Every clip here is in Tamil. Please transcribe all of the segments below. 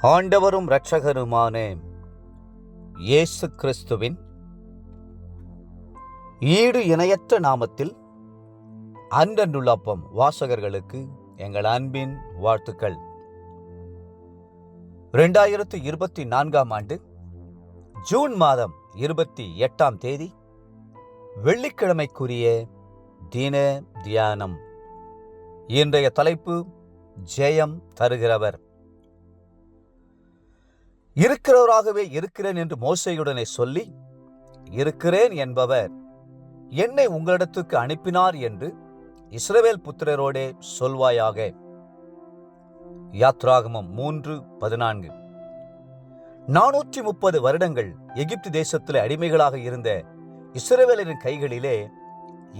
ஆண்டவரும் இரட்சகருமான இயேசு கிறிஸ்துவின் ஈடு இணையற்ற நாமத்தில் அன்றன்றுள்ளப்பம் வாசகர்களுக்கு எங்கள் அன்பின் வாழ்த்துக்கள். 2024 ஆண்டு ஜூன் மாதம் 28 வெள்ளிக்கிழமைக்குரிய தின தியானம். இன்றைய தலைப்பு ஜெயம் தருகிறவர். இருக்கிறவராகவே இருக்கிறேன் என்று மோசேயுடனே சொல்லி, இருக்கிறேன் என்பவர் என்னை உங்களிடத்துக்கு அனுப்பினார் என்று இஸ்ரவேல் புத்திரரோடே சொல்வாயாக. யாத்ராகமம் 3:14. 430 வருடங்கள் எகிப்து தேசத்திலே அடிமைகளாக இருந்த இஸ்ரவேலரின் கைகளிலே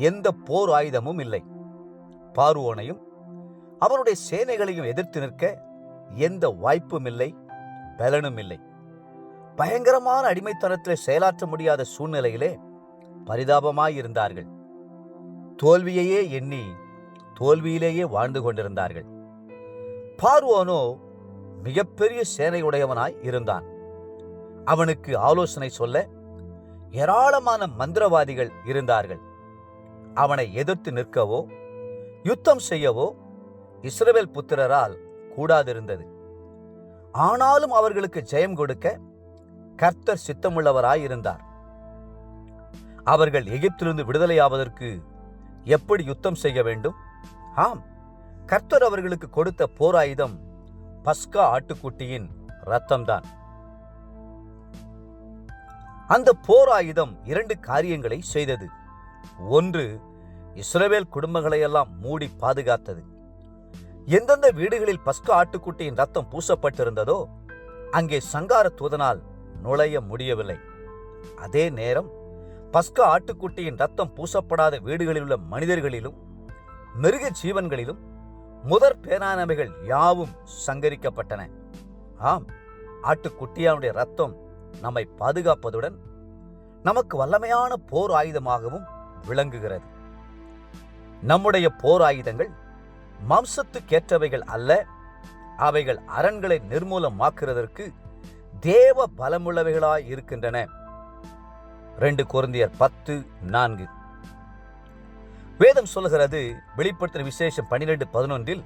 எந்த போர் ஆயுதமும் இல்லை. பார்வோனையும் அவனுடைய சேனைகளையும் எதிர்த்து நிற்க எந்த வாய்ப்பும் இல்லை, பலனும் இல்லை. பயங்கரமான அடிமைத்தனத்தில் செயலாற்ற முடியாத சூழ்நிலையிலே பரிதாபமாயிருந்தார்கள். தோல்வியையே எண்ணி தோல்வியிலேயே வாழ்ந்து கொண்டிருந்தார்கள். பார்வோனோ மிகப்பெரிய சேனையுடையவனாய் இருந்தான். அவனுக்கு ஆலோசனை சொல்ல ஏராளமான மந்திரவாதிகள் இருந்தார்கள். அவனை எதிர்த்து நிற்கவோ யுத்தம் செய்யவோ இஸ்ரவேல் புத்திரரால் கூடாதிருந்தது. ஆனாலும் அவர்களுக்கு ஜெயம் கொடுக்க கர்த்தர் சித்தமுள்ளவராயிருந்தார். அவர்கள் எகிப்திலிருந்து விடுதலையாவதற்கு எப்படி யுத்தம் செய்ய வேண்டும்? ஆம், கர்த்தர் அவர்களுக்கு கொடுத்த போராயுதம் பஸ்கா ஆட்டுக்குட்டியின் இரத்தம்தான். அந்த போராயுதம் 2 காரியங்களை செய்தது. ஒன்று, இஸ்ரவேல் குடும்பங்களையெல்லாம் மூடி பாதுகாத்தது. எந்தெந்த வீடுகளில் பஸ்கா ஆட்டுக்குட்டியின் ரத்தம் பூசப்பட்டிருந்ததோ அங்கே சங்கார தூதனால் நுழைய முடியவில்லை. அதே நேரம் பஸ்கா ஆட்டுக்குட்டியின் ரத்தம் பூசப்படாத வீடுகளில் உள்ள மனிதர்களிலும் மிருக ஜீவன்களிலும் முதற் பேரானவைகள் யாவும் சங்கரிக்கப்பட்டன. ஆம், ஆட்டுக்குட்டியானுடைய ரத்தம் நம்மை பாதுகாப்பதுடன் நமக்கு வல்லமையான போர் ஆயுதமாகவும் விளங்குகிறது. நம்முடைய போர் ஆயுதங்கள் மாம்சத்துக்கேற்றவைகள் அல்ல, அவைகள் அரண்களை நிர்மூலமாக்குவதற்கு தேவ பலமுள்ளவைகளாய் இருக்கின்றன. 2 கொரிந்தியர் 10:4. வேதம் சொல்கிறது, வெளிப்படுத்தின விசேஷம் 12:11,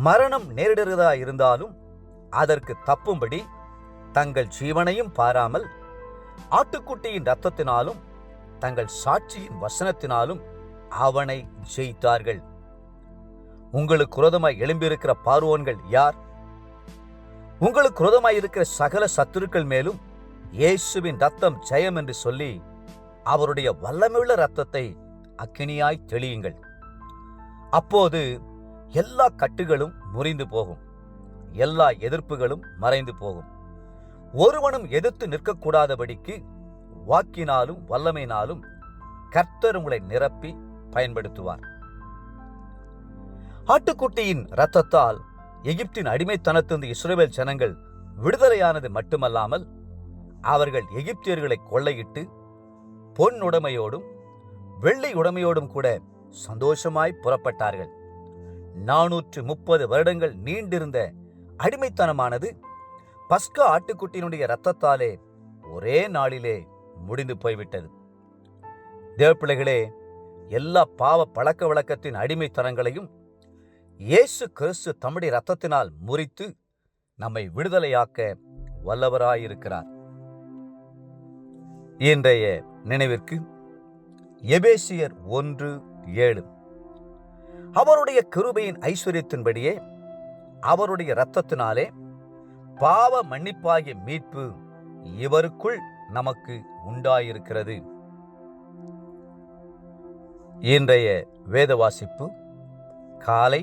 மரணம் நேரிடுகிறதா இருந்தாலும் அதற்கு தப்பும்படி தங்கள் ஜீவனையும் பாராமல் ஆட்டுக்குட்டியின் இரத்தத்தினாலும் தங்கள் சாட்சியின் வசனத்தினாலும் அவனை ஜெயித்தார்கள். உங்களுக்கு விரோதமாய் எழும்பியிருக்கிற பார்வோன்கள் யார்? உங்களுக்கு விரோதமாய் இருக்கிற சகல சத்துருக்கள் மேலும் இயேசுவின் ரத்தம் ஜெயம் என்று சொல்லி அவருடைய வல்லமையுள்ள இரத்தத்தை அக்கினியாய் தெளியுங்கள். அப்போது எல்லா கட்டுகளும் முறிந்து போகும், எல்லா எதிர்ப்புகளும் மறைந்து போகும். ஒருவனும் எதிர்த்து நிற்கக்கூடாதபடிக்கு வாக்கினாலும் வல்லமையினாலும் கர்த்தர் உங்களை நிரப்பி பயன்படுத்துவார். ஆட்டுக்குட்டியின் இரத்தத்தால் எகிப்தின் அடிமைத்தனத்திலிருந்து இஸ்ரவேல் ஜனங்கள் விடுதலையானது மட்டுமல்லாமல் அவர்கள் எகிப்தியர்களை கொள்ளையிட்டு பொன் உடைமையோடும் வெள்ளி உடைமையோடும் கூட சந்தோஷமாய் புறப்பட்டார்கள். 430 வருடங்கள் நீண்டிருந்த அடிமைத்தனமானது பஸ்கா ஆட்டுக்குட்டியினுடைய இரத்தத்தாலே ஒரே நாளிலே முடிந்து போய்விட்டது. தேவப்பிள்ளைகளே, எல்லா பாவ பழக்க வழக்கத்தின் அடிமைத்தனங்களையும் இயேசு கிறிஸ்து தம்முடைய இரத்தத்தினால் முறித்து நம்மை விடுதலையாக்க வல்லவராயிருக்கிறார். இன்றைய நினைவிற்கு எபேசியர் 1:7. அவருடைய கிருபையின் ஐஸ்வர்யத்தின்படியே அவருடைய இரத்தத்தினாலே பாவ மன்னிப்பாகிய மீட்பு இவருக்குள் நமக்கு உண்டாயிருக்கிறது. இன்றைய வேத வாசிப்பு காலை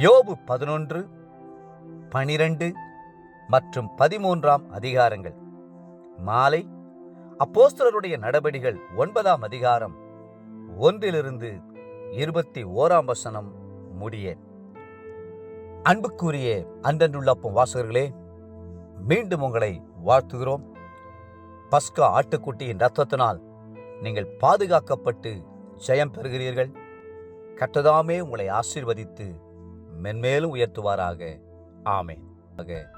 யோபு 11, 12 மற்றும் 13 அதிகாரங்கள். மாலை அப்போஸ்தலருடைய நடபடிகள் 9 அதிகாரம் 1 21 வசனம் முடிய. அன்புக்குரிய அன்றன்றுள்ளப்பம் வாசகர்களே, மீண்டும் உங்களை வாழ்த்துகிறோம். பஸ்கா ஆட்டுக்குட்டியின் இரத்தத்தினால் நீங்கள் பாதுகாக்கப்பட்டு ஜெயம் பெறுகிறீர்கள். கர்த்தர் தாமே உங்களை ஆசீர்வதித்து மென்மேலும் உயர்த்துவாராக. ஆமென். ஆக.